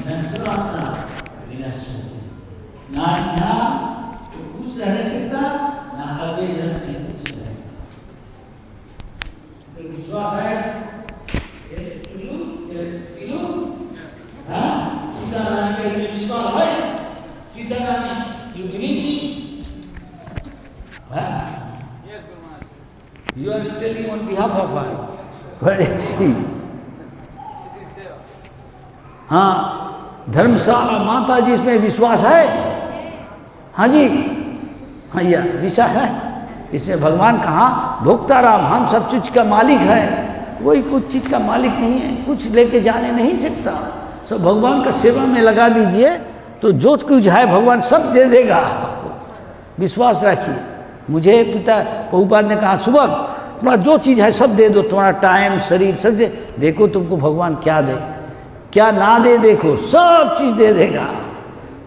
संसारता विनाश ना यहाँ तो खुश रह नहीं सकता, ना आगे नहीं कुछ है। तो विश्वास है सीता रानी का ये विश्वास है, Sita Rani you believe this? You are telling on behalf of her. Where is she? हाँ, धर्मशाला माता जी इसमें विश्वास है? हाँ जी, हाँ या विश्वास है इसमें। भगवान कहाँ भोक्ताराम, हम सब चीज का मालिक है, कोई कुछ चीज का मालिक नहीं है, कुछ लेके जाने नहीं सकता। सब भगवान का सेवा में लगा दीजिए तो जो कुछ है भगवान सब दे देगा। विश्वास रखिए। मुझे पिता प्रभुपाद ने कहा सुबह तुम्हारा जो चीज़ है सब दे दो, तुम्हारा टाइम शरीर सब दे, देखो तुमको भगवान क्या दे क्या ना दे, देखो सब चीज़ दे देगा।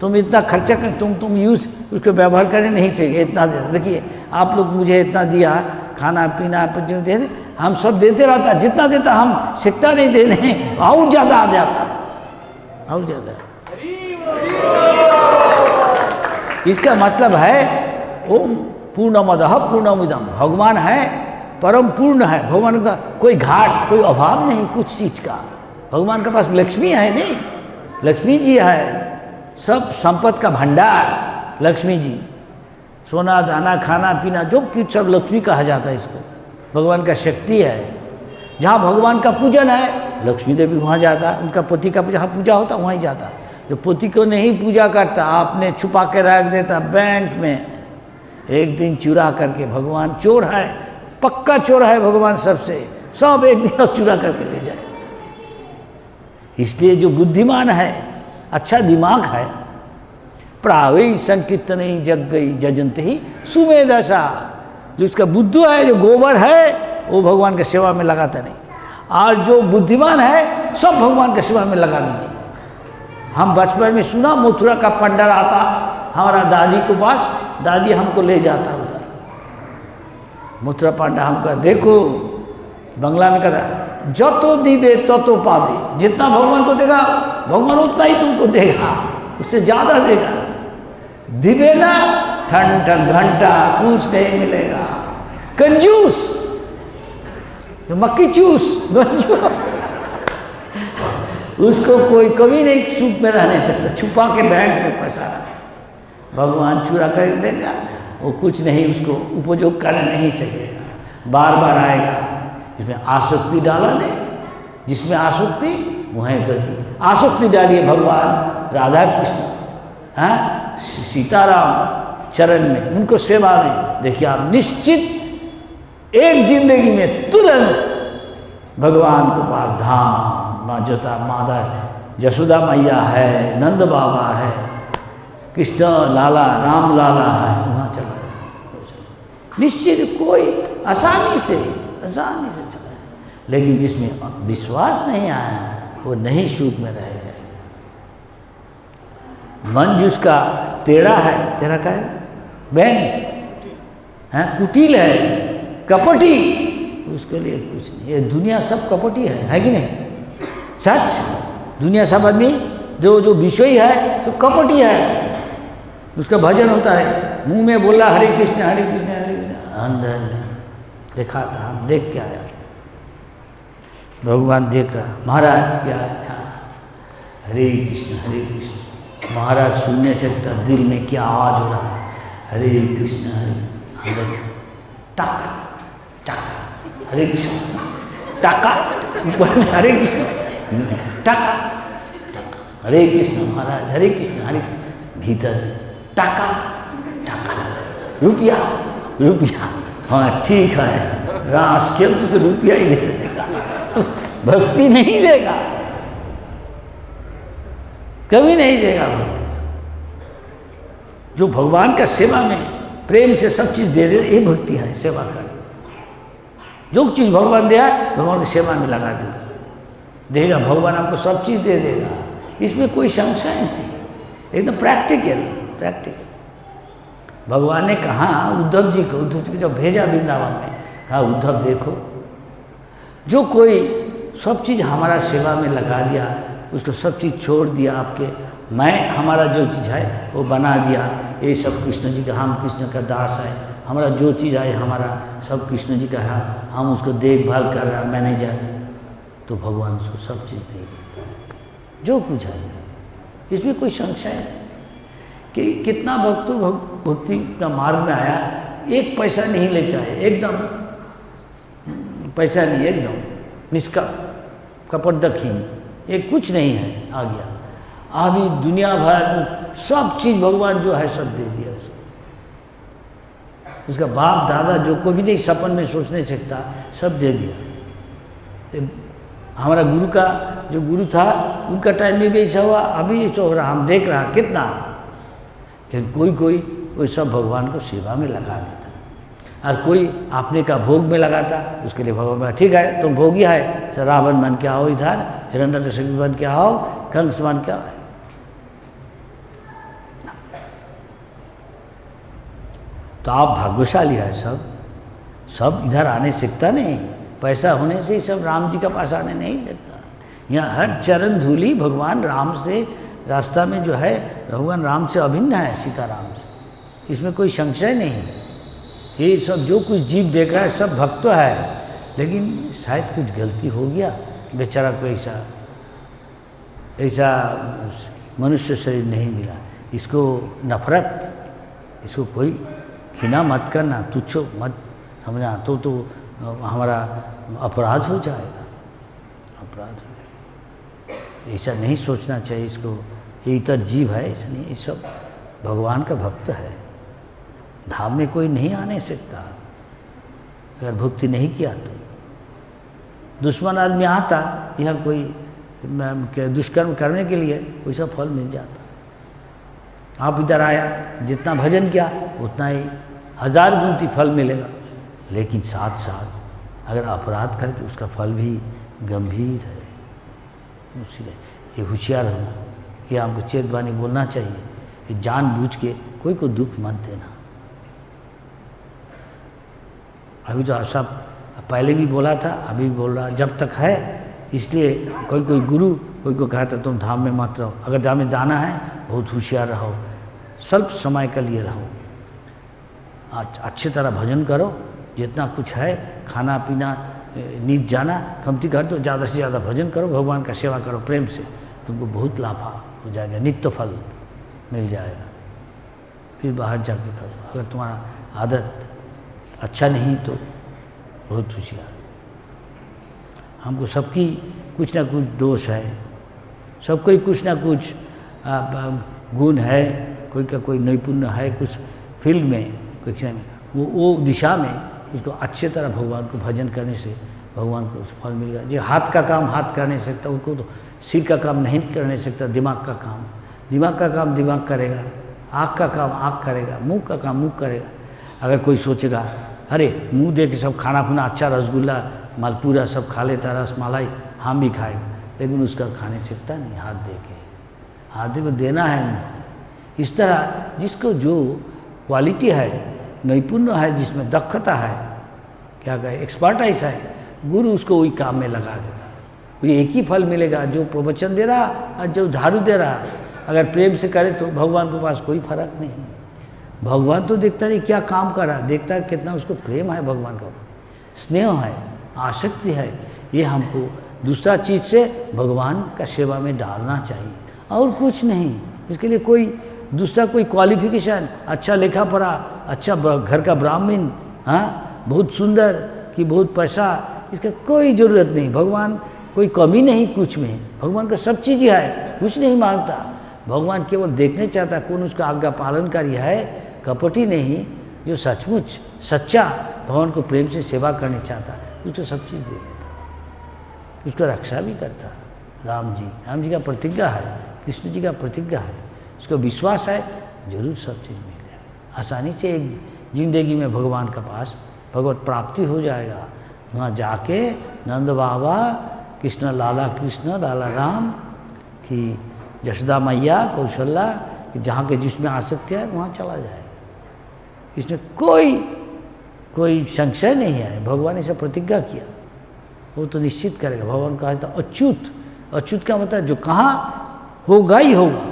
तुम इतना खर्चा कर तुम यूज उसको व्यवहार करने नहीं सके, इतना दे। देखिए आप लोग मुझे इतना दिया, खाना पीना दे दे, हम सब देते रहता, जितना देता हम सीखता नहीं देने, और ज़्यादा आ जाता, और ज़्यादा। इसका मतलब है ओम पूर्णमदः पूर्णमिदम्, भगवान है परम पूर्ण है। भगवान का कोई घाट कोई अभाव नहीं कुछ चीज़ का। भगवान के पास लक्ष्मी है नहीं, लक्ष्मी जी है, सब संपत्ति का भंडार लक्ष्मी जी। सोना दाना खाना पीना जो कुछ सब लक्ष्मी कहा जाता है इसको। भगवान का शक्ति है। जहाँ भगवान का पूजन है लक्ष्मी देवी वहाँ जाता, उनका पति का जहाँ पूजा होता वहीं जाता। जो पति को नहीं पूजा करता आपने छुपा के रख देता बैंक में, एक दिन चुरा करके, भगवान चोर है, पक्का चोर है भगवान सबसे, सब एक दिन अब चुरा करके ले जाए। इसलिए जो बुद्धिमान है, अच्छा दिमाग है, प्रावे संकीर्तन जग गई जजंत ही सुमेधसा, जो उसका बुद्धू है, जो गोबर है, वो भगवान की सेवा में लगाता नहीं। और जो बुद्धिमान है सब भगवान की सेवा में लगा दीजिए। हम बचपन में सुना मथुरा का पंडर आता हमारा दादी के पास, दादी हमको ले जाता उधर। मथुरा पांडा हमका देखो बंगला में कहता जतो दीबे ततो पावे, जितना भगवान को देगा भगवान उतना ही तुमको देगा, उससे ज़्यादा देगा। दिबे ना ठन ठन घंटा कुछ नहीं मिलेगा। कंजूस जो मक्की चूस कंजूस, उसको कोई कभी नहीं सुख में रह नहीं सकता, छुपा के बैंक में पैसा रखा। भगवान चुरा कर देगा, वो कुछ नहीं उसको उपयोग कर नहीं सकेगा, बार बार आएगा। जिसमें आसक्ति डाला नहीं, जिसमें आसक्ति वहीं गति। आसक्ति डालिए भगवान राधा कृष्ण, हाँ सीताराम चरण में, उनको सेवा में, देखिए आप निश्चित एक जिंदगी में तुरंत भगवान के पास धाम, माँ जोता माता यशोदा मैया है, नंद बाबा है, कृष्ण लाला राम लाला है, वहाँ चला निश्चित, कोई आसानी से चला। लेकिन जिसमें विश्वास नहीं आया वो नहीं सुख में रह जाए। मन जिसका टेढ़ा है, तेरा क्या है बहन है, कुटिल है, कपटी, उसके लिए कुछ नहीं। ये दुनिया सब कपटी है कि नहीं? सच, दुनिया सब आदमी जो विषय है तो कपटी है। उसका भजन होता है, मुंह में बोला हरे कृष्ण हरे कृष्ण हरे कृष्ण, अंदर नहीं देखा था। हम देख के आया, भगवान देख रहा, महाराज क्या था, हरे कृष्ण महाराज सुनने से दिल में क्या आवाज हो रहा है, हरे कृष्ण हरे टक टक हरे कृष्ण टका, ऊपर में हरे कृष्ण टका हरे कृष्ण महाराज हरे कृष्ण हरे कृष्ण, भीतर टका टका रुपया रुपया, हाँ ठीक है, रास खेल तो रुपया ही दे देगा, भक्ति नहीं देगा, कभी नहीं देगा भक्ति। जो भगवान का सेवा में प्रेम से सब चीज़ दे दे, ये भक्ति है, सेवा कर। जो चीज़ भगवान दिया भगवान की सेवा में लगा देगा, भगवान आपको सब चीज़ दे देगा, इसमें कोई संशय नहीं, एकदम प्रैक्टिकल। भगवान ने कहा उद्धव जी को जब भेजा वृंदावन में, कहा उद्धव देखो, जो कोई सब चीज़ हमारा सेवा में लगा दिया उसको सब चीज़ छोड़ दिया आपके, मैं हमारा जो चीज़ है वो बना दिया, ये सब कृष्ण जी का, हम कृष्ण का दास है, हमारा जो चीज़ है हमारा सब कृष्ण जी का है, हम उसको देखभाल कर रहे हैं मैनेजर, तो भगवान उसको सब चीज़ दे देता है जो कुछ है। इसमें कोई संशय है कि कितना भक्त भक्ति का मार्ग में आया, एक पैसा नहीं लेके आए, एकदम पैसा नहीं, एकदम कपटहीन, एक कुछ नहीं है, आ गया। अभी दुनिया भर सब चीज़ भगवान जो है सब दे दिया उसको। उसका बाप दादा जो कोई भी नहीं सपन में सोच नहीं सकता, सब दे दिया। हमारा गुरु का जो गुरु था उनका टाइम में भी ऐसा हुआ, अभी ऐसा हो रहा, हम देख रहा कितना, कि कोई सब भगवान को सेवा में लगा देता, और कोई अपने का भोग में लगाता, उसके लिए भगवान बोला ठीक है तुम भोगी है, तो रावण बन के आओ इधर, हिरण्यकशिपु बन के आओ, कंस बन के आओ। तो आप भाग्यशाली है, सब इधर आने सीखता नहीं, पैसा होने से ही सब राम जी के पास आने नहीं सकता। यहाँ हर चरण धूली भगवान राम से, रास्ता में जो है भगवान राम से अभिन्न है, सीताराम से, इसमें कोई संशय नहीं। ये सब जो कुछ जीव देख रहा है सब भक्त है, लेकिन शायद कुछ गलती हो गया, बेचारा को ऐसा मनुष्य शरीर नहीं मिला, इसको नफरत, इसको कोई घृणा मत करना, तुच्छ मत समझना, तो हमारा अपराध हो जाएगा, अपराध हो जाएगा। ऐसा नहीं सोचना चाहिए, इसको ये इतर जीव है, ऐसा नहीं, ये सब भगवान का भक्त है। धाम में कोई नहीं आने सकता अगर भक्ति नहीं किया तो। दुश्मन आदमी आता यहाँ कोई दुष्कर्म करने के लिए, वैसा फल मिल जाता। आप इधर आया, जितना भजन किया उतना ही 1000 गुणती फल मिलेगा, लेकिन साथ साथ अगर अपराध करे तो उसका फल भी गंभीर है। इसलिए ये होशियार होना, ये हमको चेतवानी बोलना चाहिए कि जानबूझ के कोई को दुख मत देना। अभी तो सब पहले भी बोला था, अभी भी बोल रहा, जब तक है, इसलिए कोई गुरु कोई को कहा था तुम धाम में मत रहो, अगर धाम में जाना है बहुत होशियार रहो, स्वल्प समय के लिए रहो, अच्छी तरह भजन करो, जितना कुछ है खाना पीना नीच जाना कमती कर दो, ज़्यादा से ज़्यादा भजन करो, भगवान का सेवा करो प्रेम से, तुमको बहुत लाभ हो जाएगा, नित्य फल मिल जाएगा। फिर बाहर जाके करो, अगर तुम्हारा आदत अच्छा नहीं तो बहुत होशियार। हमको सबकी कुछ ना कुछ दोष है, सबको ही कुछ ना कुछ गुण है, कोई का कोई नैपुण्य है कुछ फील्ड में, कुछ में वो दिशा में, उसको अच्छे तरह भगवान को भजन करने से भगवान को फल मिलेगा। जो हाथ का काम हाथ कर नहीं सकता, उनको तो सिर का काम नहीं कर नहीं सकता, दिमाग का काम दिमाग करेगा, आँख का काम आँख करेगा, मुंह का काम मुंह करेगा। अगर कोई सोचेगा अरे मुंह दे के सब खाना पीना अच्छा, रसगुल्ला मालपूरा सब खा लेता, रसमलाई हम भी खाएगा, लेकिन उसका खाने सकता नहीं, हाथ दे को देना है नहीं। इस तरह जिसको जो क्वालिटी है, नैपुण्य है, जिसमें दक्षता है, क्या कहे एक्सपर्टाइज है, गुरु उसको वही काम में लगा देता, वो एक ही फल मिलेगा, जो प्रवचन दे रहा और जो झाड़ू दे रहा। अगर प्रेम से करे तो भगवान के पास कोई फर्क नहीं, भगवान तो देखता नहीं क्या काम कर रहा, देखता है कितना उसको प्रेम है, भगवान का स्नेह है, आसक्ति है। ये हमको दूसरा चीज़ से भगवान का सेवा में डालना चाहिए और कुछ नहीं। इसके लिए कोई दूसरा कोई क्वालिफिकेशन, अच्छा लिखा पढ़ा, अच्छा घर का ब्राह्मण, हाँ बहुत सुंदर कि बहुत पैसा, इसका कोई ज़रूरत नहीं। भगवान कोई कमी नहीं कुछ में, भगवान का सब चीज़ है, कुछ नहीं मांगता। भगवान केवल देखने चाहता कौन उसका आज्ञा पालनकारी है, कपटी नहीं, जो सचमुच सच्चा भगवान को प्रेम से सेवा करने चाहता, वो तो सब चीज़ दे देता, उसको रक्षा भी करता। राम जी का प्रतिज्ञा है, कृष्ण जी का प्रतिज्ञा है, उसको विश्वास है जरूर सब चीज़ मिल जाएगा। आसानी से एक जिंदगी में भगवान के पास भगवत प्राप्ति हो जाएगा। वहाँ जाके नंद बाबा कृष्ण लाला राम की यशोदा मैया कौशल्या कि जहाँ के जिसमें आसक्ति है वहाँ चला जाए, इसमें कोई संशय नहीं है। भगवान ने इसे प्रतिज्ञा किया, वो तो निश्चित करेगा। भगवान कहा था अच्युत अच्युत का मतलब जो कहा होगा ही होगा,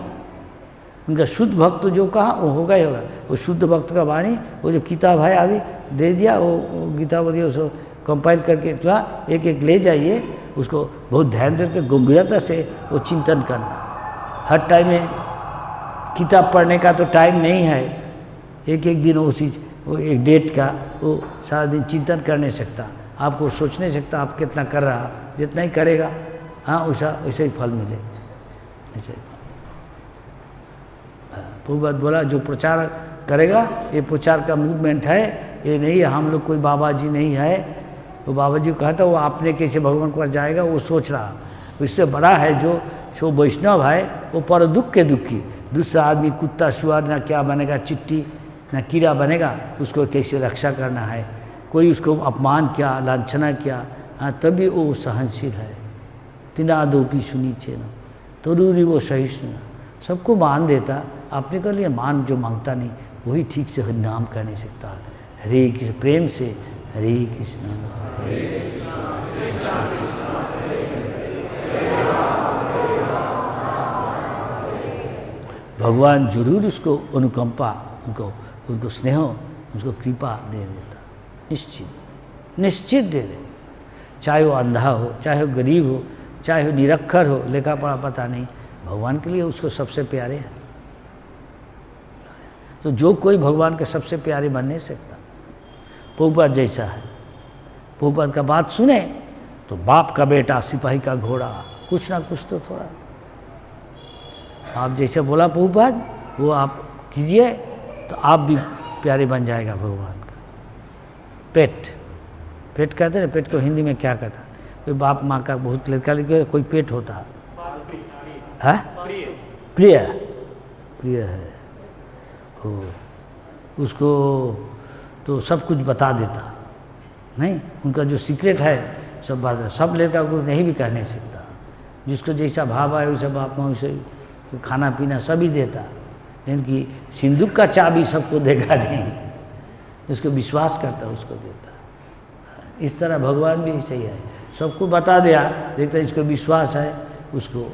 उनका शुद्ध भक्त जो कहा वो होगा ही होगा। वो शुद्ध भक्त का वाणी, वो जो किताब है अभी दे दिया, वो गीतावली उसको कंपाइल करके थोड़ा एक एक ले जाइए, उसको बहुत ध्यान देकर गंभीरता से वो चिंतन करना। हर टाइम में किताब पढ़ने का तो टाइम नहीं है, एक एक दिन वो चीज़, वो एक डेट का वो सारा दिन चिंतन कर नहीं सकता, आपको सोच नहीं सकता आप कितना कर रहा, जितना ही करेगा हाँ वैसा ही फल मिले। ऐसे प्रभुपाद बोला जो प्रचार करेगा, ये प्रचार का मूवमेंट है, ये नहीं है हम लोग कोई बाबा जी नहीं है। वो बाबा जी को कहा था वो आपने कैसे भगवान के पास जाएगा, वो सोच रहा। इससे बड़ा है जो वैष्णव है वो पर दुख के दुखी, दूसरा आदमी कुत्ता सुअर ना क्या बनेगा, चिट्टी ना कीड़ा बनेगा, उसको कैसे रक्षा करना है। कोई उसको अपमान किया, लांछना किया, हाँ तभी वो सहनशील है। तिना दोपी सुनी छे ना तरूरी वो सहिष्णु, सबको मान देता, अपने के लिए मान जो मांगता नहीं वही ठीक से नाम कह नहीं सकता। हरे कृष्ण प्रेम से हरे कृष्ण। भगवान जरूर उसको अनुकंपा, उनको स्नेह, उसको कृपा दे देता, निश्चित दे दे। चाहे वो अंधा हो, चाहे वो गरीब हो, चाहे वो निरक्षर हो, लेखा पढ़ा पता नहीं, भगवान के लिए उसको सबसे प्यारे है। तो जो कोई भगवान के सबसे प्यारे बन नहीं सकता। प्रभुपाद जैसा है, प्रभुपाद का बात सुने तो बाप का बेटा सिपाही का घोड़ा, कुछ ना कुछ तो थोड़ा आप जैसे बोला प्रभुपाद वो आप कीजिए तो आप भी प्यारे बन जाएगा भगवान का। पेट कहते हैं, पेट को हिंदी में क्या कहता है? कोई बाप माँ का बहुत लड़का लिखे कोई पेट होता है, प्रिय है हो, उसको तो सब कुछ बता देता नहीं, उनका जो सीक्रेट है सब बात, सब लड़का को नहीं भी कह नहीं सकता। जिसको जैसा भाव आए वैसा बाप माँ वैसे खाना पीना सभी देता, लेकिन कि सिंदूक का चाबी सबको देगा नहीं, जिसको विश्वास करता उसको देता। इस तरह भगवान भी सही है, सबको बता दिया, देखता इसको विश्वास है उसको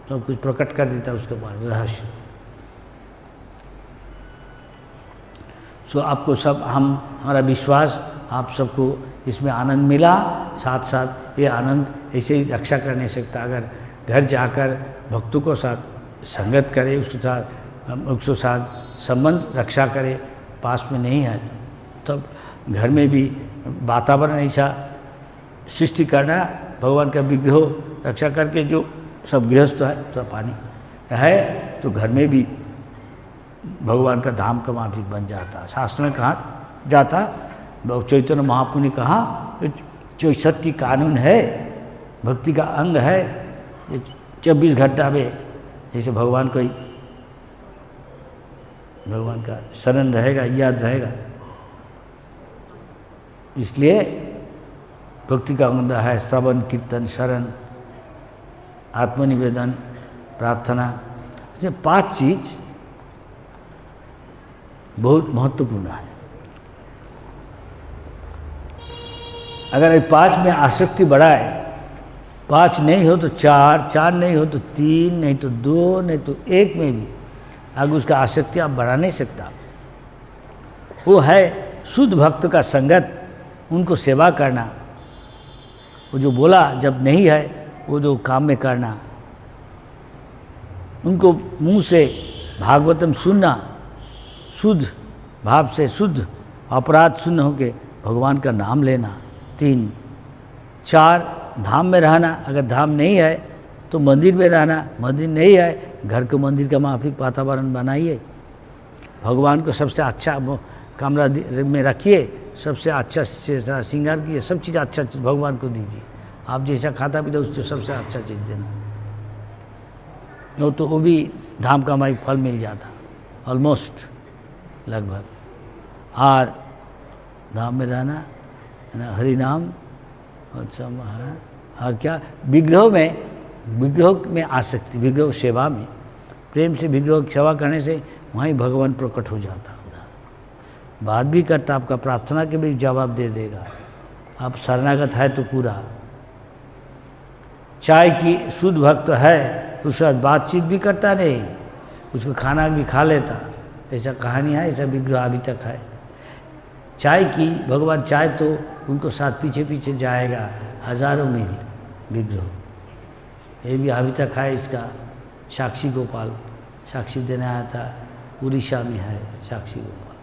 सब कुछ प्रकट कर देता उसके पास रहस्य। सो आपको सब हमारा विश्वास आप सबको इसमें आनंद मिला, साथ साथ ये आनंद ऐसे ही रक्षा कर नहीं सकता। अगर घर जाकर भक्तों को साथ संगत करे, उसके साथ संबंध रक्षा करे, पास में नहीं है तब घर में भी वातावरण ऐसा सृष्टि करना, भगवान का विग्रह रक्षा करके जो सब गृहस्थ है तो पानी है तो घर में भी भगवान का धाम का माफिक बन जाता। शास्त्र में कहा जाता, चैतन्य महाप्रभु ने कहा 64 कानून है, भक्ति का अंग है, 24 घंटा में जैसे भगवान का शरण रहेगा, याद रहेगा। इसलिए भक्ति का अंग है श्रवण कीर्तन शरण आत्मनिवेदन प्रार्थना, ये 5 चीज बहुत महत्वपूर्ण है। अगर ये 5 में आसक्ति बढ़ाए, 5 नहीं हो तो 4, 4 नहीं हो तो 3, नहीं तो 2, नहीं तो 1 में भी आगे उसका आसक्ति आप बढ़ा नहीं सकता। वो है शुद्ध भक्त का संगत, उनको सेवा करना, वो जो बोला जब नहीं है वो जो काम में करना, उनको मुंह से भागवतम सुनना, शुद्ध भाव से शुद्ध अपराध शून्य होके भगवान का नाम लेना। 3, 4 धाम में रहना, अगर धाम नहीं है तो मंदिर में रहना, मंदिर नहीं है घर को मंदिर का माफिक वातावरण बनाइए, भगवान को सबसे अच्छा कमरा में रखिए, सबसे अच्छा से श्रृंगार कीजिए, सब चीज़ अच्छा चीज़ भगवान को दीजिए। आप जैसा खाता पीता उससे सबसे अच्छा चीज़ देना, तो वो भी धाम का हमारी फल मिल जाता ऑलमोस्ट लगभग। और धाम में रहना है ना, हरि नाम और क्या विग्रह में आसक्ति, विग्रह सेवा में प्रेम से विग्रह की सेवा करने से वहीं भगवान प्रकट हो जाता, बात भी करता, आपका प्रार्थना के भी जवाब दे देगा। आप शरणागत है तो पूरा चाय की शुद्ध भक्त है, उसके साथ बातचीत भी करता नहीं, उसको खाना भी खा लेता, ऐसा कहानी है, ऐसा विग्रह अभी तक है। चाय की भगवान चाय तो उनको साथ पीछे पीछे जाएगा हजारों मील विग्रह, ये भी अभी तक है। इसका साक्षी गोपाल साक्षी देने आया था, उड़ीसा में है साक्षी गोपाल,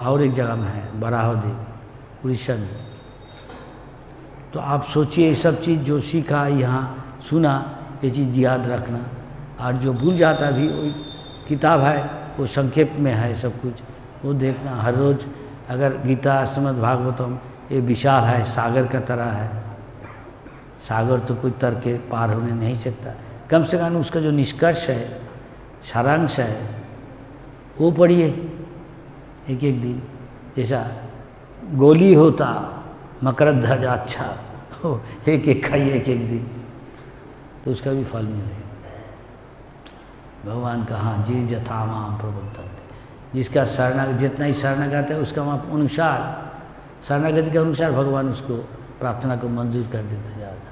और एक जगह में है बराहदेव उड़ीसा में। तो आप सोचिए ये सब चीज़ जो सीखा यहाँ सुना, ये चीज़ याद रखना, और जो भूल जाता भी वही किताब है, वो संक्षेप में है सब कुछ, वो देखना हर रोज़। अगर गीता श्रीमद् भागवतम ये विशाल है, सागर का तरह है, सागर तो कोई तर के पार होने नहीं सकता, कम से कम उसका जो निष्कर्ष है, सारांश है, वो पढ़िए एक एक दिन। जैसा गोली होता मकरध्वज अच्छा हो, एक एक खाइए एक एक दिन, तो उसका भी फल मिलेगा। भगवान का हाँ जी जथा माम प्रबुद्धते, जिसका शरणागत जितना ही शरणागत है उसका अनुसार, शरणागति के अनुसार भगवान उसको प्रार्थना को मंजूर कर देते जाएगा।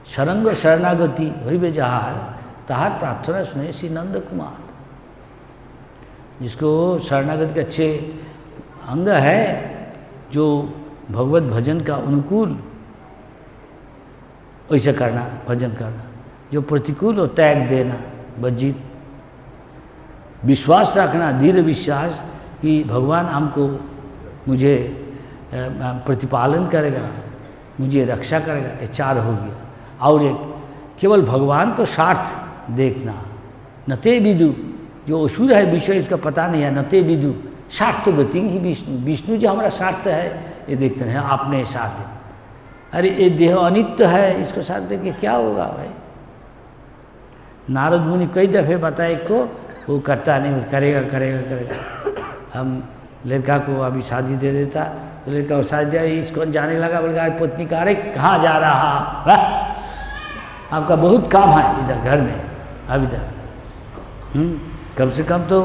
शरंग शरणागति होइबे जहार, तहार प्रार्थना सुने श्री नंद कुमार। जिसको शरणागति के अच्छे अंग है, जो भगवत भजन का अनुकूल, वैसे करना भजन करना, जो प्रतिकूल हो त्याग देना, वर्जित। विश्वास रखना, दृढ़ विश्वास कि भगवान हमको मुझे प्रतिपालन करेगा, मुझे रक्षा करेगा, ये चार हो गया। और एक केवल भगवान को स्वार्थ देखना, नते विदु, जो असुर है विषय इसका पता नहीं है, नते विदु स्वार्थ गति ही विष्णु, विष्णु जो हमारा स्वार्थ है ये देखते हैं, आपने साथ है। अरे ये देह अनित्य है, इसको साथ देख के क्या होगा भाई। नारद मुनि कई दफ़े बताए को, वो करता नहीं, करेगा करेगा करेगा। हम लड़का को अभी शादी दे देता, तो लड़का को शादी दिया, इसको जाने लगा, बोलेगा पत्नी का, अरे कहाँ जा रहा आप, आपका बहुत काम है इधर घर में अभी तक। कम से कम तो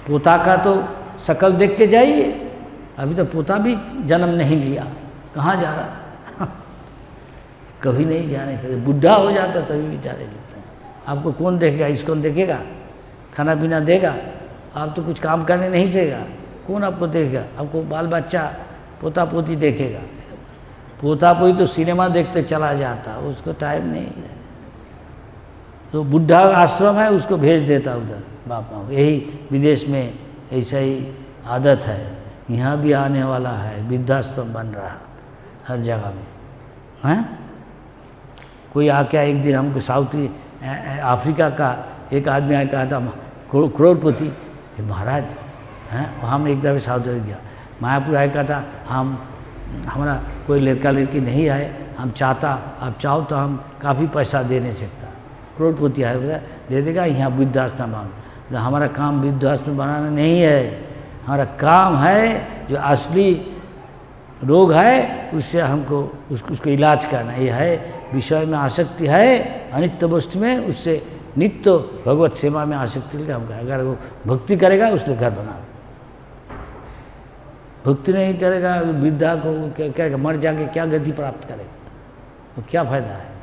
पोता का तो शकल देख के जाइए, अभी तो पोता भी जन्म नहीं लिया, कहाँ जा रहा कभी नहीं जाने सकते। बुढ़ा हो जाता तभी बेचारे लेते हैं। आपको कौन देखेगा, इसको देखेगा, खाना पीना देगा, आप तो कुछ काम करने नहीं सीखेगा, कौन आपको देखेगा। आपको बाल बच्चा पोता पोती देखेगा, पोता पोती तो सिनेमा देखते चला जाता, उसको टाइम नहीं है। तो बुढ़ा आश्रम है, उसको भेज देता उधर बाप माँ। यही विदेश में ऐसा ही आदत है, यहाँ भी आने वाला है, वृद्धाश्रम बन रहा हर जगह में हैं। कोई आके एक दिन हमको साउथ अफ्रीका का एक आदमी आया, कहा था करोड़पति महाराज हैं, हम एक दफ़े साउथ गया, मायापुर आया, कहा था हमारा कोई लड़का लड़की नहीं आए, हम चाहता, आप चाहो तो हम काफ़ी पैसा दे नहीं सकता। करोड़पति आए, बोला दे देगा, यहाँ वृद्धाश्रम बना। हमारा काम वृद्धाश्रम बनाना नहीं है, हमारा काम है जो असली रोग है उससे हमको उसको इलाज करना। ये है विषय में आसक्ति है, अनित्य वस्तु में, उससे नित्य भगवत सेवा में आसक्ति लेकर हमको, अगर वो भक्ति करेगा उसने घर बना, भक्ति नहीं करेगा वृद्धा को क्या करेगा, मर जाके क्या गति प्राप्त करेगा, वो क्या फायदा है।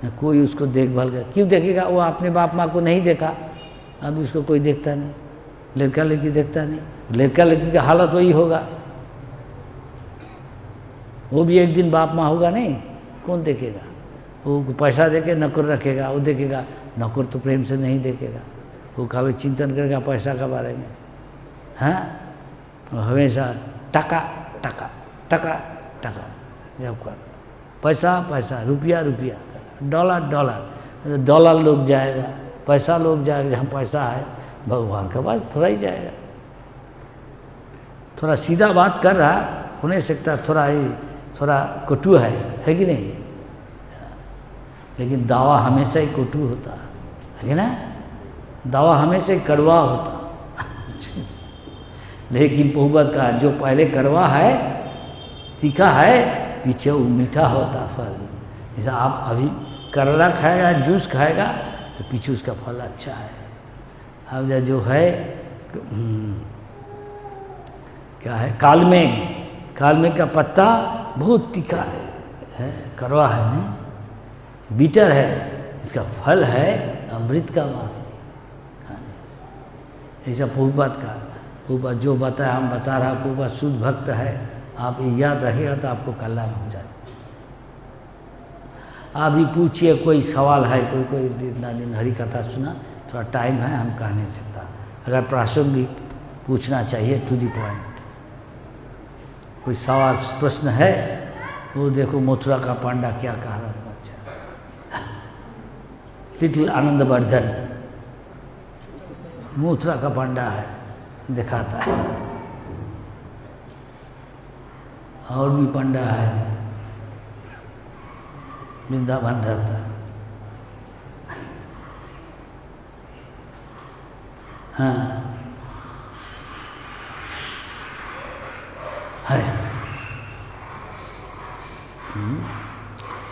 न कोई उसको देखभाल कर, क्यों देखेगा, वो अपने बाप माँ को नहीं देखा, अब उसको कोई देखता नहीं, लड़का लड़की देखता नहीं, लड़का लड़की का हालत वही होगा, वो भी एक दिन बाप माँ होगा नहीं, कौन देखेगा। वो पैसा देके नौकर रखेगा, वो देखेगा, नौकर तो प्रेम से नहीं देखेगा, वो कभी चिंतन करेगा पैसा के बारे में, हाँ हमेशा टका टका टका टका, जब कर पैसा पैसा, रुपया रुपया, डॉलर डॉलर, डॉलर लोग जाएगा, पैसा लोग जाएगा, जहाँ पैसा है भगवान के पास थोड़ा ही जाएगा। थोड़ा सीधा बात कर रहा हो नहीं सकता, थोड़ा ही थोड़ा कटु है कि नहीं, लेकिन दावा हमेशा ही कटु होता है ना, दावा हमेशा ही कड़वा होता लेकिन बहुबत का जो पहले कड़वा है, तीखा है, पीछे वो मीठा होता फल। जैसा आप अभी करेला खाएगा, जूस खाएगा, तो पीछे उसका फल अच्छा है। अब जो है क्या है, कालमेघ, कालमेघ का पत्ता बहुत तीखा है, है, कड़वा है नहीं, बीटर है, इसका फल है अमृत का मान खाने। ऐसा प्रभुपाद का, प्रभुपाद जो बताया हम बता रहा, प्रभुपाद शुद्ध भक्त है, आप ये याद रखिएगा तो आपको कल्याण हो जाए। आप भी पूछिए, कोई सवाल है, कोई इतना दिन हरि कथा सुना, थोड़ा टाइम है, हम कह नहीं सकता। अगर प्रासंगिक पूछना चाहिए, टू दी पॉइंट, कोई सवाल प्रश्न है, वो देखो मथुरा का पांडा क्या कह रहा है, लिटिल आनंदवर्धन मथुरा का पांडा है, दिखाता है। और भी पांडा है, वृंदावन रहता है। हाँ है।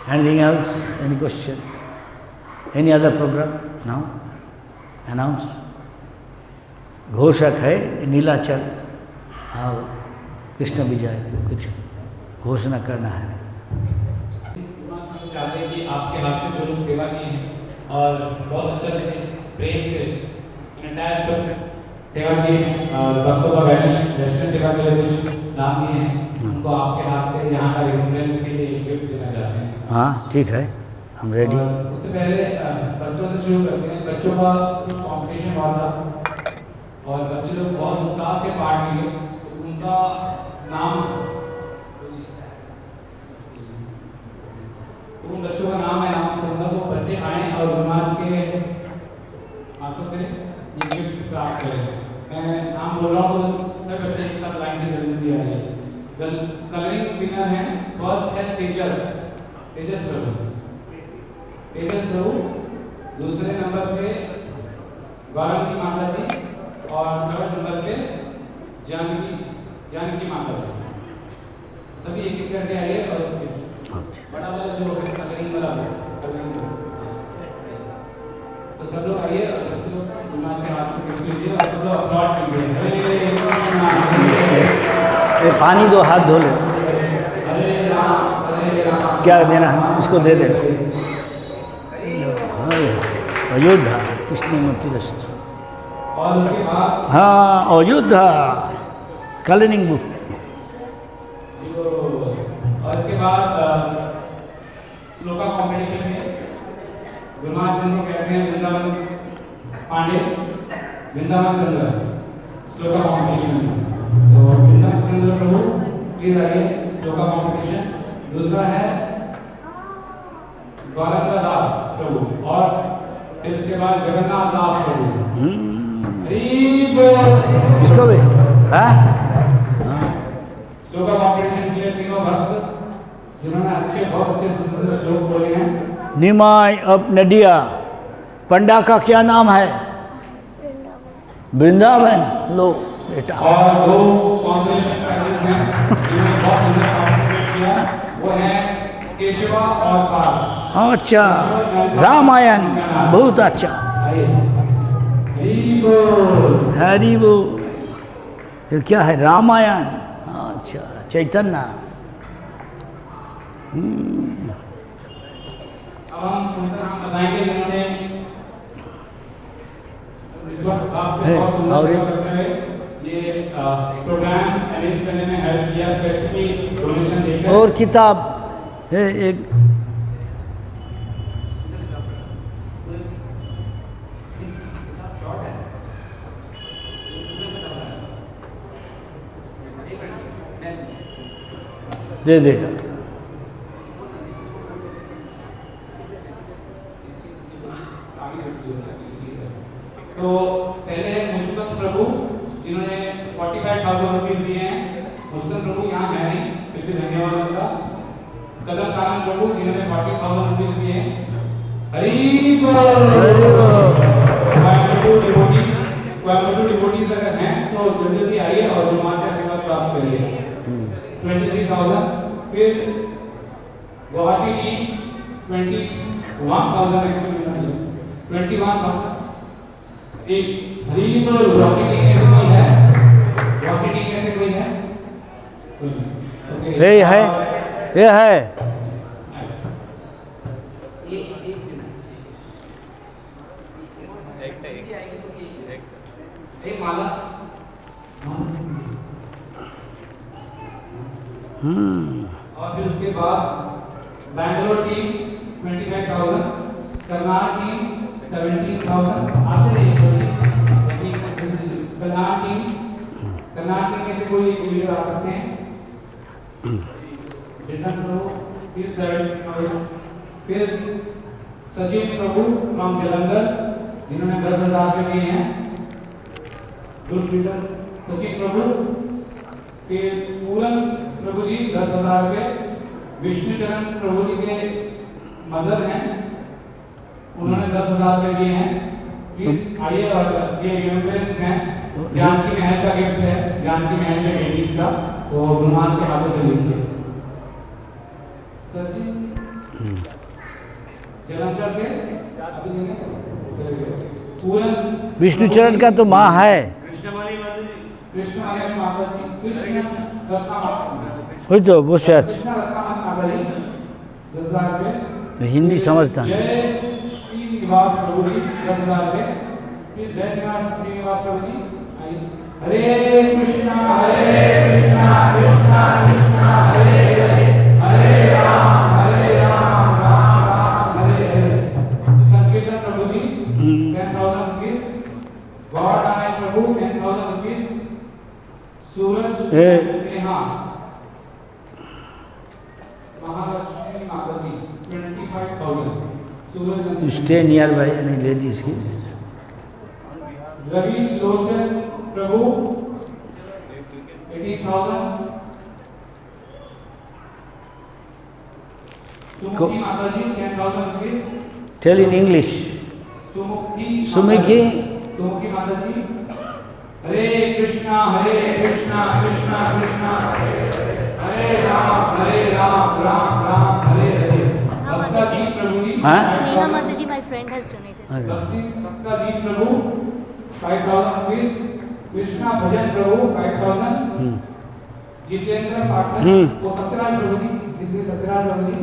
Anything else? Any question? Any other program now? Announce? घोषक है नीलाचल और कृष्ण विजय, कुछ घोषणा करना है। चाहते हैं कि आपके हाथ से जो लोग सेवा की है और बहुत अच्छा से प्रेम से अटैच कर सेवा की है और भक्तों का वैष्णव सेवा के लिए कुछ दान दिए हैं, उनको आपके हाथ से यहाँ का रिकॉम्पेंस के लिए गिफ्ट देना चाहते हैं। हाँ ठीक है, हम रेडी। उससे पहले बच्चों से शुरू करते हैं। बच्चों का कुछ कॉम्पिटिशन हुआ था और बच्चे लोग बहुत उत्साह से पार्ट लिए, तो उनका नाम, तो उन बच्चों का नाम मैं अनाउंस करूँगा। तो बच्चे आए और गुरुमाज के हाथों से ये गिफ्ट प्राप्त करें। मैं नाम बोल रहा हूँ तो सब बच्चे एक साथ लाइन से जल्दी आ रही है। कलरिंग विनर हैं, फर्स्ट है तेजस प्रभु, दूसरे नंबर पे गौरव की माता जी और थर्ड नंबर पे जानकी माता जी। सभी एक एक करके आइए और बड़ा वाला जो कलरिंग वाला तो सब लोग आइए और बच्चे लोग गुरुमाज के हाथ में गिफ्ट लीजिए और सब लोग अपलॉड कीजिए। पानी दो, हाथ धो ले। क्या देना है उसको दे दे। अयोध्या कृष्ण मतिरस्त। और उसके बाद हाँ अयोध्या कलरिंग बुक। और इसके बाद श्लोका कॉम्पिटिशन में गुरुमाज जिनको कहते हैं वृंदावन पांडे, वृंदावन चंद्र श्लोका कॉम्पिटिशन में। तो वृंदावन चंद्र प्रभु प्लीज आइए श्लोका कॉम्पिटिशन। दूसरा है द्वारका दास प्रभु और फिर इसके बाद जगन्नाथ दास प्रभु। किसको भी श्लोका कॉम्पिटिशन के लिए तीनों भक्त जिन्होंने बहुत अच्छे सुंदर श्लोक बोले हैं। निमाय अब नडिया पंडा का क्या नाम है? वृंदावन। लो बेटा। और दो कॉन्सोलेशन प्राइजेस हैं जिन्होंने बहुत सुंदर पार्टिसिपेट किया, वो है केशवा और पार्थ। अच्छा रामायण बहुत अच्छा। हरि वो ये क्या है? रामायण। अच्छा चैतन्य। अब हम उनका नाम बताएंगे जिन्होंने इस वक्त आपसे बहुत सुंदर सेवा करते हुए ये प्रोग्राम अरेंज करने में हेल्प किया, स्पेशली डोनेशन देकर। और किताब है एक दे देगा। तो पहले है मुस्लिम प्रभु जिन्होंने 45,000 रुपीज दिए हैं। मुस्लिम प्रभु यहाँ है नहीं, फिर भी धन्यवाद उनका। कदम कानन प्रभु जिन्होंने 40,000 रुपीज दिए हैं। हरि बोल। कोयम्बटूर डिवोटीज अगर हैं तो जल्दी आइए और गुरुमाता का आशीर्वाद प्राप्त करिए। 23,000। फिर गुवाहाटी टीम 21,000 एक हरी बोल। रॉकेट टीम में से कोई है? रॉकेट टीम में से कोई है? ये है एक माला और फिर उसके बाद बैंगलोर टीम 25,000, करनाल टीम 17,000। आते रहिए करनाल टीम में से कोई वीडियो आ सकते हैं। फिर सचिन प्रभु फ्रॉम जलंधर जिन्होंने 10,000 रुपये दिए हैं। ग्रुप लीडर सचिन प्रभु। फिर पूरन प्रभु जी 10,000 रुपये। विष्णुचरण प्रभु जी के मदर हैं, उन्होंने 10,000 रुपये दिए हैं। प्लीज आइए और ये रिमेम्बरेंस हैं, जानकी महल का गिफ्ट है, जानकी महल के लेडीज का, तो गुरुमास के हाथों से लिखिए। सचिन जलंधर से पूरन विष्णुचरण का तो माँ है, कृष्णमाली माता जी, कृष्ण रत्ना वही तो वो शायद माता जी 10,000 रुपये। हिंदी समझता है। जय श्रीनिवास प्रभु जी 10,000 रुपये। फिर जय श्रीनिवास प्रभु जी आइए। हरे कृष्णा कृष्णा कृष्णा हरे हरे, हरे राम राम राम हरे हरे। संकीर्तन प्रभु जी 10,000 रुपीज। गौर नारायण प्रभु 10,000 रुपीज। सूरज स्नेहा महालक्ष्मी माता ji 25,000। Suraj stay nearby any ladies की। रवि लोचन प्रभु 18,000। सुमुखी माता ji 10,000 rupees. Tell in English. Sumukhi Sumukhi माता जी हरे कृष्णा कृष्णा कृष्णा हरे राम राम राम हरे हरे। भक्ता दीप प्रभु जी हाँ? Sneha Mataji, my friend, has donated. भक्ता दीप प्रभु 5,000 रुपीज। कृष्णा भजन प्रभु 5,000। जितेंद्र पाठक वो सत्यराज प्रभु जी, इसलिए सत्यराज प्रभु जी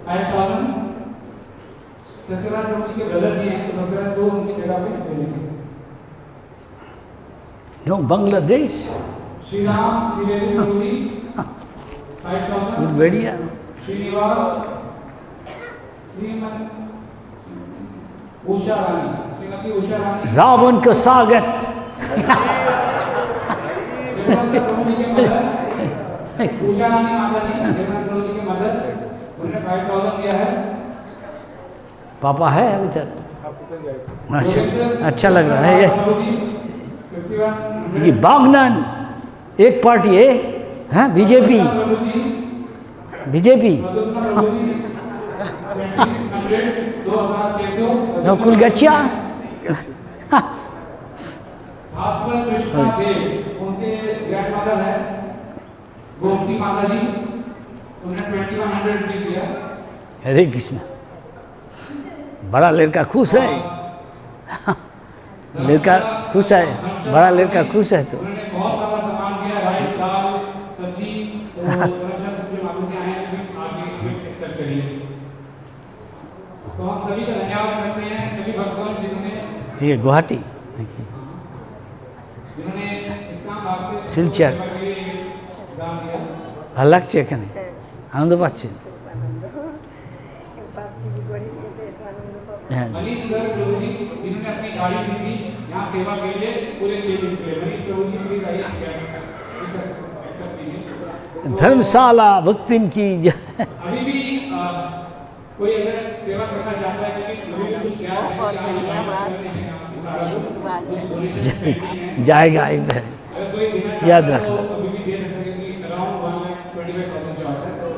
5,000। सत्यराज प्रभु जी के ब्रदर भी हैं, तो सत्यराज को उनकी जगह पे ले लेंगे। No, Bangladesh. श्री राम त्रिवेदी प्रभु जी 5,000। बढ़िया। श्रीनिवास श्रीमती उषा रानी रावण का स्वागत। प्रभु जी के मदर उषा रानी माता जी, प्रभु जी के मदर, उन्होंने 5,000 दिया है। पापा है अभी तक? अच्छा लग रहा है ये। ये बागनन एक पार्टी है, हाँ बीजेपी नकुल गच्छा। भास्कर कृष्णा देव उनके ग्रैंडमदर है गोमती माता जी, उन्होंने 2,100 रुपीज दिया। हरे कृष्ण। बड़ा लड़का खुश है, लड़का खुश है, बड़ा लड़का खुश है। तो उन्होंने बहुत सारा सामान दिया, राइस दाल सब्जी, तो करप्शन से मालूम से आए हैं, आगे एक्सेप्ट करिए। तो हम सभी का धन्यवाद करते हैं, सभी भक्तों जिन्होंने ये गुवाहाटी इस्लाम बाग से শিলচর दान दिया। ভালো লাগছে এখানে, আনন্দ পাচ্ছে। হ্যাঁ मनीष सर प्रभु जी जिन्होंने अपनी गाड़ी दी थी यहाँ सेवा के लिए पूरे 6 दिन के लिए। मनीष प्रभु जी प्लीज आइए, एक्सेप्ट कीजिए। धर्मशाला भक्तिन की जय। अभी भी कोई अगर सेवा करना चाहता है, क्योंकि कभी भी कुछ क्या बहुत धन्यवाद। जाएगा इधर, अगर कोई देना चाहता याद है रखना। तो अभी भी दे सकते हैं, क्योंकि अराउंड 1,25,000 जो आता है। तो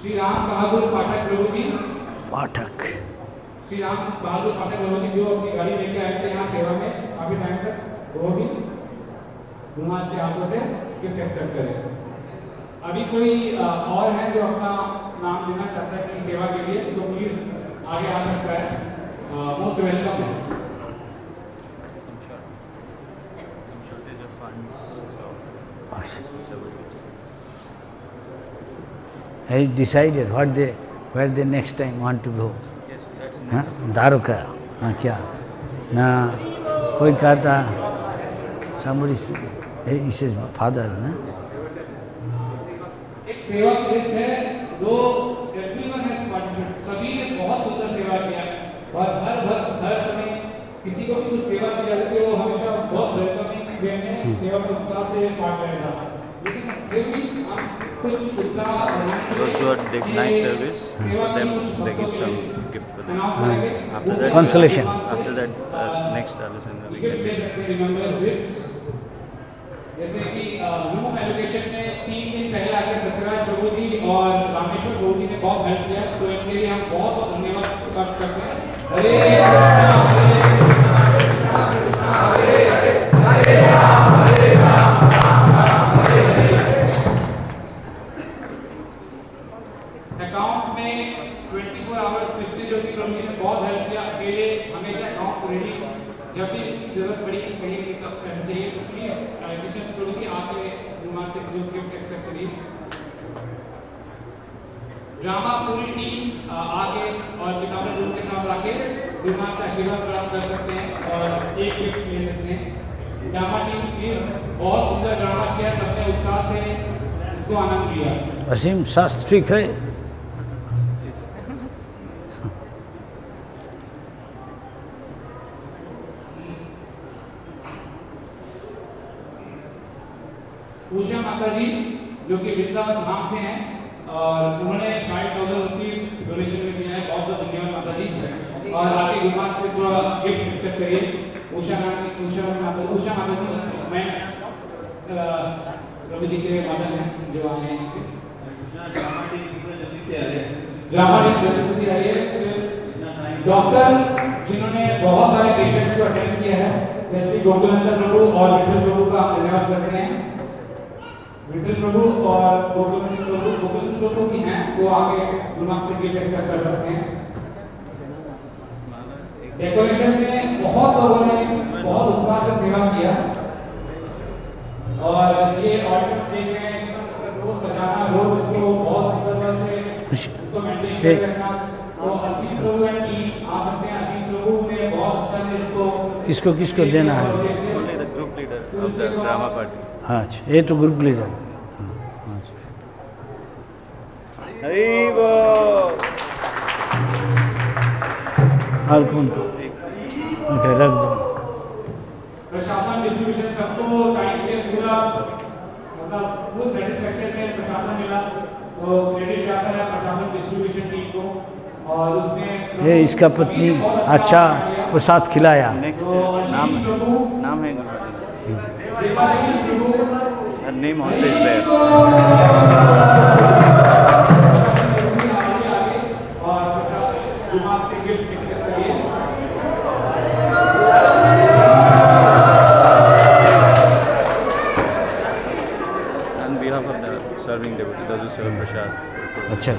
श्री राम बहादुर पाठक प्रभु जी, पाठक श्री राम बहादुर पाठक प्रभु जी जो अपनी गाड़ी लेके आए थे यहाँ सेवा में काफी टाइम तक, वो भी गुरुमाज के हाथों से गिफ्ट एक्सेप्ट करें। अभी कोई और है जो अपना नाम देना चाहता है कि सेवा के लिए, तो प्लीज आगे आ सकता है। मोस्ट वेलकम है। Have you decided where they next time want to go? Yes, that's हाँ द्वारका हाँ क्या ना कोई कहता somebody he says father ना एक सेवा की लिस्ट है जो everyone has participated, सभी ने बहुत सुंदर सेवा किया और हर समय किसी को भी कुछ सेवा की जाती है वो हमेशा बहुत वेलकमिंग वे में सेवा के उत्साह से पार्ट करेगा, लेकिन फिर भी हम कुछ उत्साह those who did nice service, for them they give some gift for them. After that, consolation. After that, next Alessandra we can decide. जैसे कि रूम एलोकेशन में 3 दिन पहले आके सत्यराज प्रभु जी और रामेश्वर प्रभु जी ने बहुत हेल्प किया, तो इनके लिए हम बहुत बहुत धन्यवाद करते हैं। हरे अकाउंट्स में 24 आवर्स सृष्टि ज्योति प्रभु जी ने बहुत हेल्प किया, अकेले हमेशा अकाउंट्स रेडी, जब भी जरूरत पड़ी कहीं पैसे चाहिए तो प्लीज कृष्ण प्रभु जी आके रुमाल से गिफ्ट एक्सेप्ट करिए। ड्रामा पूरी टीम आके और किताबें रूम के साथ आके रुमाल से आशीर्वाद प्राप्त कर सकते हैं और एक गिफ्ट ले सकते हैं। ड्रामा टीम प्लीज, बहुत सुंदर ड्रामा किया, सबने उत्साह से इसको आनंद लिया। असीम शास्त्र ठीक है उषा माता जी जो कि वृंदावन धाम से हैं और उन्होंने 5000 रुपीज डोनेशन में दिया है, बहुत बहुत धन्यवाद माता जी। और आगे गुमान से पूरा गिफ्ट एक्सेप्ट करिए। उषा माता जी मैं प्रभु जी के मदन हैं जो आए हैं, ड्रामा टीम जल्दी आ रही है। डॉक्टर जिन्होंने बहुत सारे पेशेंट्स को अटेंड किया है, जैसे गोकुलेंद्र प्रभु और विठल प्रभु का धन्यवाद करते हैं। विठल प्रभु और गोकुलेंद्र प्रभु की हैं, वो आगे गुमान से गिफ्ट एक्सेप्ट कर सकते हैं। डेकोरेशन में बहुत लोगों ने बहुत उत्साह से सेवा किया और ये ऑर्डर देख रहे हैं रोज सजाना, रोज उसको बहुत सुंदर से उसको मेंटेन कर रखना। तो असीम प्रभु एंड टीम आ सकते हैं। असीम प्रभु ने बहुत अच्छा से इसको किसको देना है? Only the group leader of the drama party. हाँ अच्छा ये तो ग्रुप लीडर और कौन ओके रख दो। प्रशासन डिस्ट्रीब्यूशन सबको टाइम से पूरा मतलब फुल सेटिस्फैक्शन में प्रशासन मिला, तो क्रेडिट जाता है प्रशासन डिस्ट्रीब्यूशन टीम को। और उसमें ये इसका पत्नी अच्छा प्रसाद खिलाया। Next नाम है her name also is there. On behalf of the serving devotee, those who serve prasad. अच्छा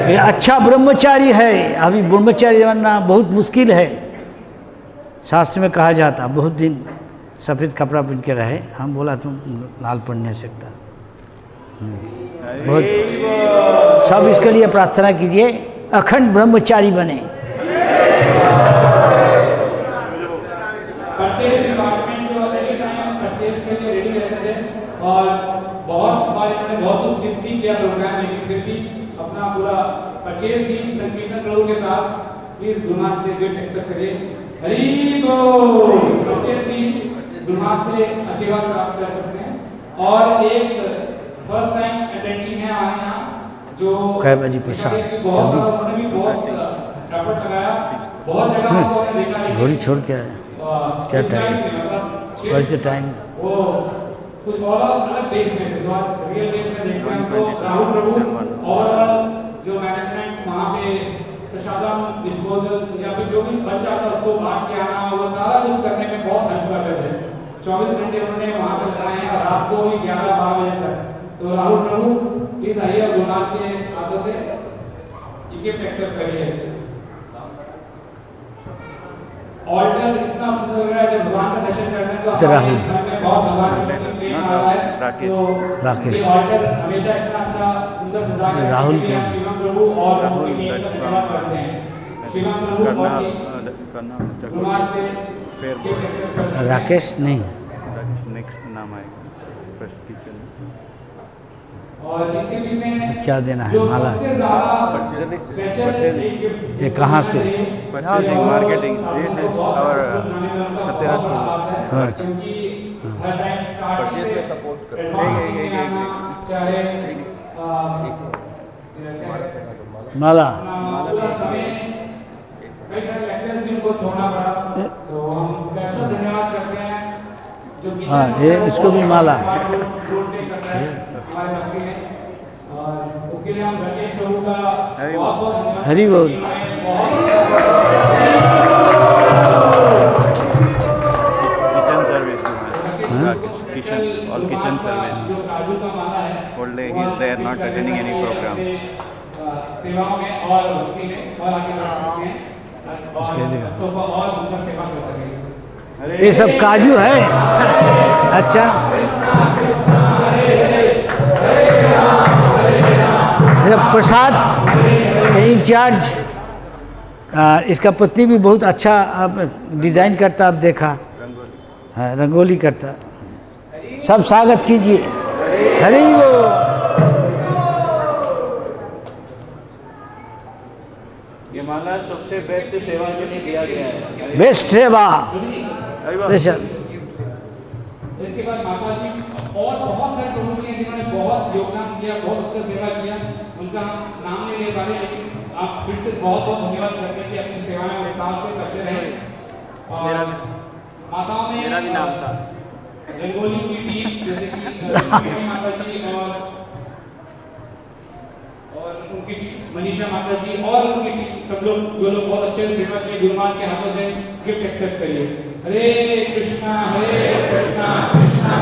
ये अच्छा ब्रह्मचारी है। अभी ब्रह्मचारी बनना बहुत मुश्किल है, शास्त्र में कहा जाता बहुत दिन सफ़ेद कपड़ा पहन के रहे। हम बोला तुम लाल पहन नहीं सकता। बहुत सब इसके लिए प्रार्थना कीजिए अखंड ब्रह्मचारी बने। परचेज डिपार्टमेंट जो एनी टाइम परचेज के लिए रेडी रहते थे और बहुत बार इन्होंने बहुत कुछ मिस भी किया प्रोग्राम, लेकिन फिर भी अपना पूरा परचेज टीम संकीर्तन प्रभु के साथ प्लीज गुरुनाथ से गिफ्ट एक्सेप्ट करिए। हरि बोल। परचेज टीम गुरुनाथ से आशीर्वाद प्राप्त कर सकते हैं। और एक फर्स्ट टाइम अटेंडी है आज यहाँ जो कै बजे प्रसाद जल्दी उन्होंने भी बहुत एफर्ट लगाया, बहुत जगह उन्होंने देखा है घोड़ी छोड़ के आए। क्या टाइम व्हाट्स द टाइम? वो कुछ और अलग देश में थे, रियल देश में देखते हैं तो राहुल प्रभु और जो मैनेजमेंट वहाँ पे प्रसादम डिस्पोजल या फिर जो भी बच जाता उसको बांट के आना, वो सारा कुछ करने में बहुत हेल्प कर रहे थे। 24 घंटे उन्होंने वहाँ पर लगाए हैं और रात को भी 11-12 बजे तक। तो राहुल प्रभु प्लीज आइए और गुरुनाथ के हाथों से ये गिफ्ट एक्सेप्ट करिए। ऑल्टर इतना सुंदर लग रहा है, जब भगवान का दर्शन करते हैं तो राहुल। हमारे मन में बहुत भगवान के प्रति प्रेम आ रहा है। राकेश। तो राकेश। ये ऑल्टर हमेशा इतना अच्छा सुंदर सजा के राहुल रखते हैं। के- शिवम प्रभु और उनकी टीम का धन्यवाद करते हैं। शिवम प्रभु और करना गुरुनाथ से फेयर गिफ्ट एक्सेप्ट कर सकते हैं। राकेश नहीं, नेक्स्ट नाम आएगा फर्स्ट किचन। और इसी बीच में क्या देना है? जो माला। सबसे ज़्यादा Purchase- स्पेशल purchase- एक गिफ्ट ये कहाँ से? Purchasing, marketing, this is our Satyaras Prabhu. अच्छा। क्योंकि हर टाइम Purchase में support कर। चाहे माला। पूरा समय कई सारे लेक्चर्स भी उनको छोड़ना पड़ा, तो हम स्पेशल धन्यवाद करते हैं जो कि हाँ, ये इसको भी माला। हमारे भक्ति में, और उसके लिए हम गणेश प्रभु का हरि बोल। बहुत बहुत धन्यवाद। हरि बोल। Kitchen service kitchen all kitchen service जो काजू का माला है whole day he is there not attending any programme. सेवाओं में और भक्ति में और आगे बढ़ सकते हैं और भक्तों को और सुंदर सेवा कर सकेंगे। ये सब काजू है। अच्छा, ये प्रसाद इंचार्ज, इसका पत्नी भी बहुत अच्छा आप डिजाइन करता, आप देखा, हाँ, रंगोली करता। सब स्वागत कीजिए। हरि बोल। ये माला सबसे बेस्ट सेवा के लिए दिया गया है। बेस्ट सेवा। हरि बोल। बेशक। इसके बाद माता जी और बहुत सारे प्रभु जी हैं जिन्होंने बहुत योगदान किया, बहुत अच्छा सेवा किया, उनका नाम नहीं ले पा रहे, लेकिन आप फिर से बहुत बहुत धन्यवाद करते हैं कि अपनी सेवाएं विस्तार से करते रहे। और माताओं में मेरा भी नाम था। रंगोली की टीम जैसे कि लक्ष्मी माता जी और उनकी टीम मनीषा माता जी और उनकी टीम, सब लोग जो लोग बहुत अच्छे से सेवा किए, गुरुमाज के हाथों से गिफ्ट एक्सेप्ट करिए। हरे कृष्णा कृष्णा कृष्णा